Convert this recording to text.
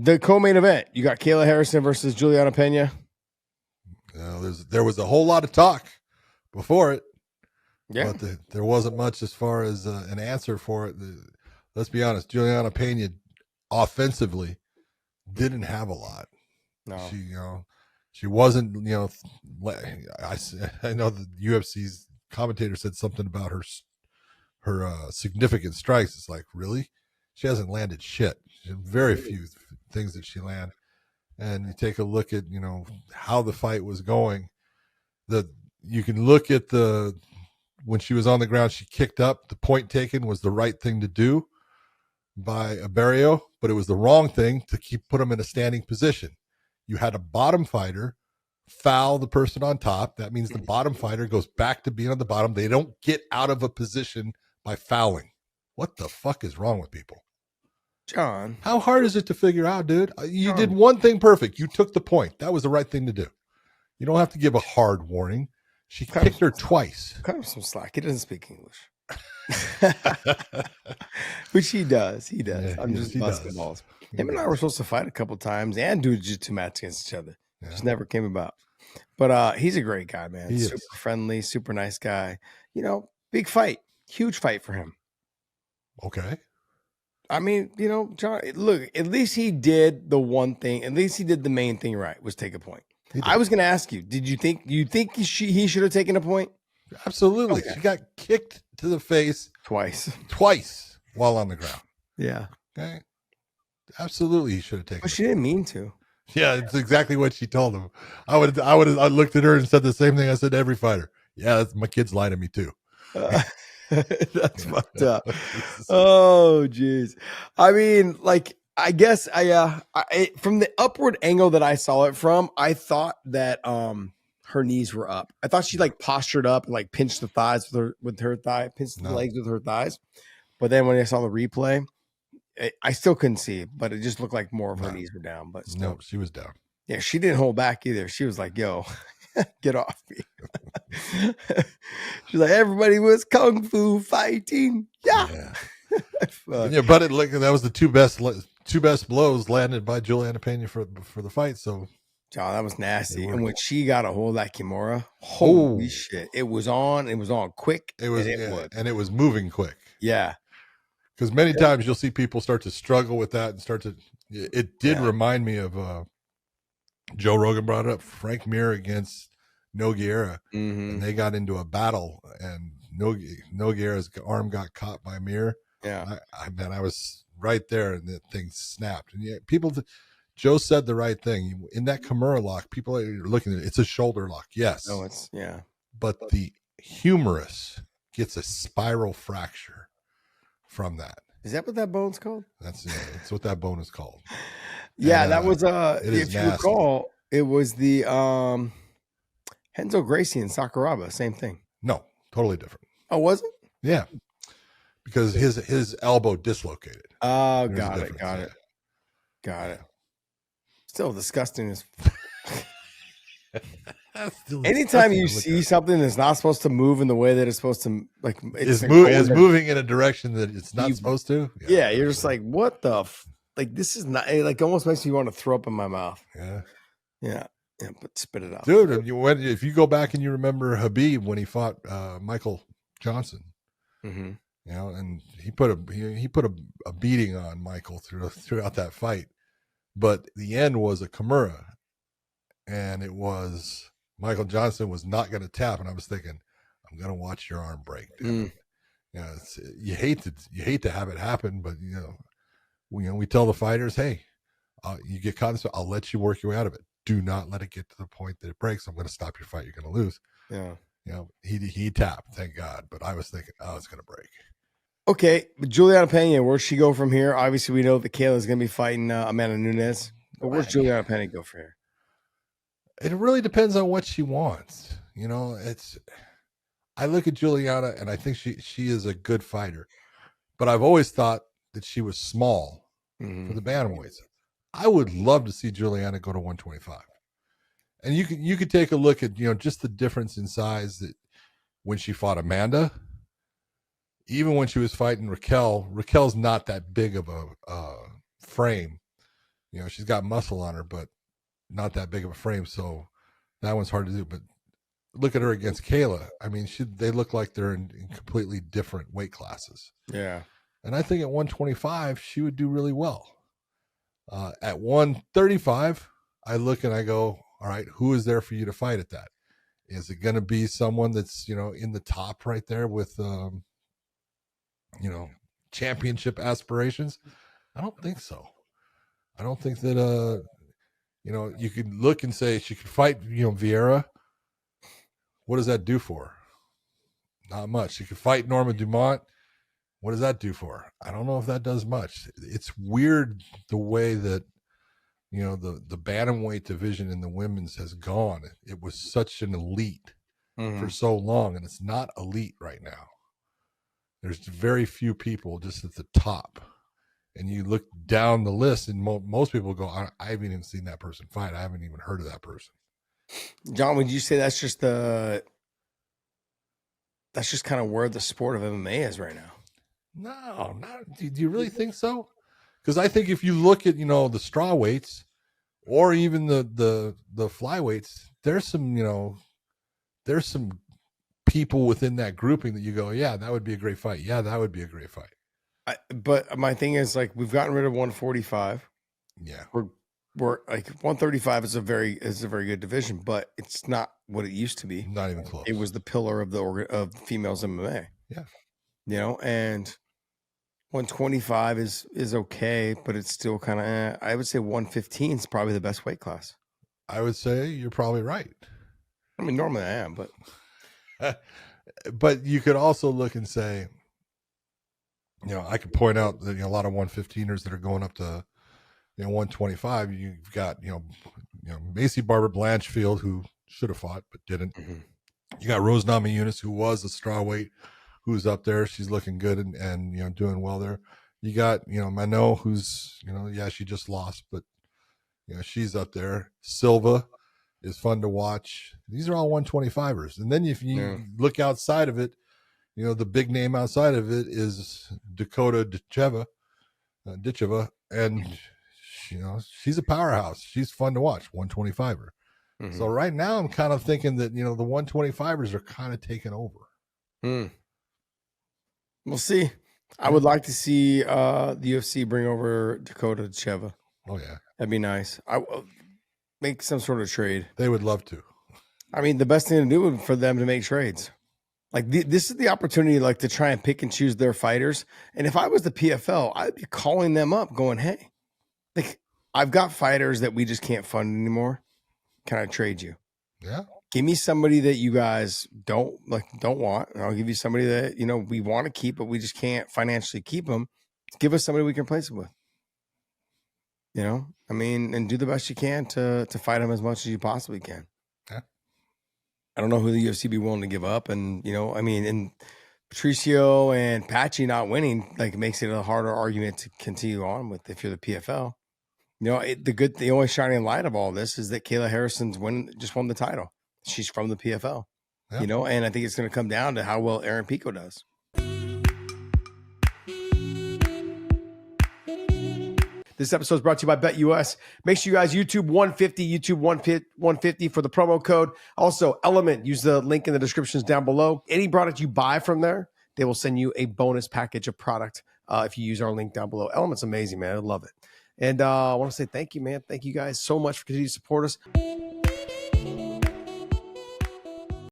The co-main event, you got Kayla Harrison versus Julianna Peña. There was a whole lot of talk before it, Yeah. but there wasn't much as far as an answer for it. Let's be honest, Julianna Peña offensively didn't have a lot. No. She wasn't, I know the UFC's commentator said something about her significant strikes. It's like, really? She hasn't landed shit. She had very few things that she landed. And you take a look at, how the fight was going. You can look at when she was on the ground, she kicked up. The point taken was the right thing to do by Abarrio, but it was the wrong thing to put him in a standing position. You had a bottom fighter foul the person on top. That means the bottom fighter goes back to being on the bottom. They don't get out of a position by fouling. What the fuck is wrong with people? John. How hard is it to figure out, dude? You did one thing perfect. You took the point. That was the right thing to do. You don't have to give a hard warning. She kicked her twice. Cut him some slack. He doesn't speak English. Which he does. He does. Yeah, I'm just busting balls. Him and I were supposed to fight a couple times and do a jiu-jitsu match against each other. Yeah. Just never came about. But he's a great guy, man. Super friendly, super nice guy. Big fight. Huge fight for him. Okay. I mean, John, look, at least he did the one thing. At least he did the main thing right, was take a point. I was going to ask you, you think he should have taken a point? Absolutely. Okay. She got kicked to the face twice while on the ground. Yeah. Okay. Absolutely, he should have taken. But she didn't mean to. Yeah, it's exactly what she told him. I looked at her and said the same thing I said to every fighter. Yeah, my kids lie to me too. That's fucked up. Oh, geez. I mean, I guess from the upward angle that I saw it from, I thought that her knees were up. I thought she postured up and pinched the thighs with her thigh, pinched the legs with her thighs. But then when I saw the replay, I still couldn't see it, but it just looked like more of her knees were down. But still. No, she was down. Yeah, she didn't hold back either. She was like, "Yo, get off me." She's like, "Everybody was kung fu fighting." Yeah. Yeah, but that was the two best blows landed by Julianna Peña for the fight. So, John, that was nasty. And when she got a hold of that Kimura, holy shit! It was on. It was on quick. It was moving quick. Yeah. Because many times you'll see people start to struggle with that and it did remind me of Joe Rogan brought it up, Frank Mir against Nogueira. Mm-hmm. And they got into a battle and Nogueira's arm got caught by Mir. Yeah. I was right there and the thing snapped. And Joe said the right thing. In that Kimura lock, people are looking at it. It's a shoulder lock. Yes. No, yeah. But the humerus gets a spiral fracture from that. Is that what that bone's called? That's what that bone is called. Yeah, that was if you recall, it was the Renzo Gracie and Sakuraba, same thing. No, totally different. Oh, was it? Yeah. Because his elbow dislocated. Oh, got it. Still disgusting as anytime you see something that's not supposed to move in the way that it's supposed to, it's moving in a direction that it's not supposed to. Yeah, you're just like, what the this is not almost makes me want to throw up in my mouth. Yeah, but spit it out, dude. If you go back and you remember Habib when he fought Michael Johnson, mm-hmm. And he put a beating on Michael throughout that fight, but the end was a Kimura, and it was. Michael Johnson was not going to tap, and I was thinking, I'm going to watch your arm break. You hate to have it happen, but we tell the fighters, hey, you get caught in this, I'll let you work your way out of it. Do not let it get to the point that it breaks. I'm going to stop your fight. You're going to lose. Yeah. He tapped, thank God, but I was thinking, it's going to break. Okay, but Julianna Peña, where's she go from here? Obviously, we know that Kayla is going to be fighting Amanda Nunes, but where's Julianna Peña go from here? It really depends on what she wants. I look at Julianna and I think she is a good fighter, but I've always thought that she was small for the bantamweights. I would love to see Julianna go to 125. And you could take a look at, just the difference in size that when she fought Amanda, even when she was fighting Raquel's not that big of a frame. You know, she's got muscle on her, but not that big of a frame. So that one's hard to do. But look at her against Kayla. I mean, they look like they're in completely different weight classes. Yeah. And I think at 125, she would do really well. At 135, I look and I go, all right, who is there for you to fight at that? Is it going to be someone that's, you know, in the top right there with, you know, championship aspirations? I don't think so. I don't think that, you know, you could look and say she could fight, you know, Vieira. What does that do for her? Not much. She could fight Norma Dumont. What does that do for her? I don't know if that does much. It's weird the way that, you know, the bantamweight division in the women's has gone. It was such an elite for so long, and it's not elite right now. There's very few people just at the top. And you look down the list, and most people go, I haven't even seen that person fight. I haven't even heard of that person. John, would you say that's just kind of where the sport of MMA is right now? No, not. Do you really think so? Because I think if you look at, you know, the straw weights or even the flyweights, there's some, you know, there's some people within that grouping that you go, yeah, that would be a great fight. Yeah, that would be a great fight. But my thing is, like, we've gotten rid of 145. Yeah, we're like 135 is a very good division, but it's not what it used to be. Not even close. It was the pillar of females MMA. Yeah, you know, and 125 is okay, but it's still kind of. I would say 115 is probably the best weight class. I would say you're probably right. I mean, normally I am, but you could also look and say, you know, I could point out that, you know, a lot of 115ers that are going up to, you know, 125. You've got, you know, Macy Barber Blanchfield, who should have fought but didn't. You got Rose Namajunas, who was a strawweight, who's up there. She's looking good and you know, doing well there. You got, you know, Mano, who's, you know, yeah, she just lost, but you know, she's up there. Silva is fun to watch. These are all 125ers. And then if you look outside of it, you know, the big name outside of it is Dakota Ditcheva, and you know, she's a powerhouse. She's fun to watch, 125er. So right now I'm kind of thinking that, you know, the 125ers are kind of taking over. We'll see. I would like to see the UFC bring over Dakota Ditcheva. Oh yeah, that'd be nice. I make some sort of trade. They would love to. I mean, the best thing to do would be for them to make trades. Like this is the opportunity, like, to try and pick and choose their fighters. And if I was the PFL, I'd be calling them up, going, "Hey, like, I've got fighters that we just can't fund anymore. Can I trade you? Yeah, give me somebody that you guys don't want, and I'll give you somebody that, you know, we want to keep, but we just can't financially keep them. Give us somebody we can replace them with. You know, I mean, and do the best you can to fight them as much as you possibly can." Yeah. I don't know who the UFC be willing to give up, and you know, I mean, and Patricio and Patchy not winning, like, makes it a harder argument to continue on with if you're the PFL. You know, the only shining light of all this is that Kayla Harrison's just won the title. She's from the PFL, you know, and I think it's going to come down to how well Aaron Pico does. This episode is brought to you by BetUS. Make sure you guys YouTube 150 for the promo code. Also, Element, use the link in the descriptions down below. Any product you buy from there, they will send you a bonus package of product if you use our link down below. Element's amazing, man. I love it. And I want to say thank you, man. Thank you guys so much for continuing to support us.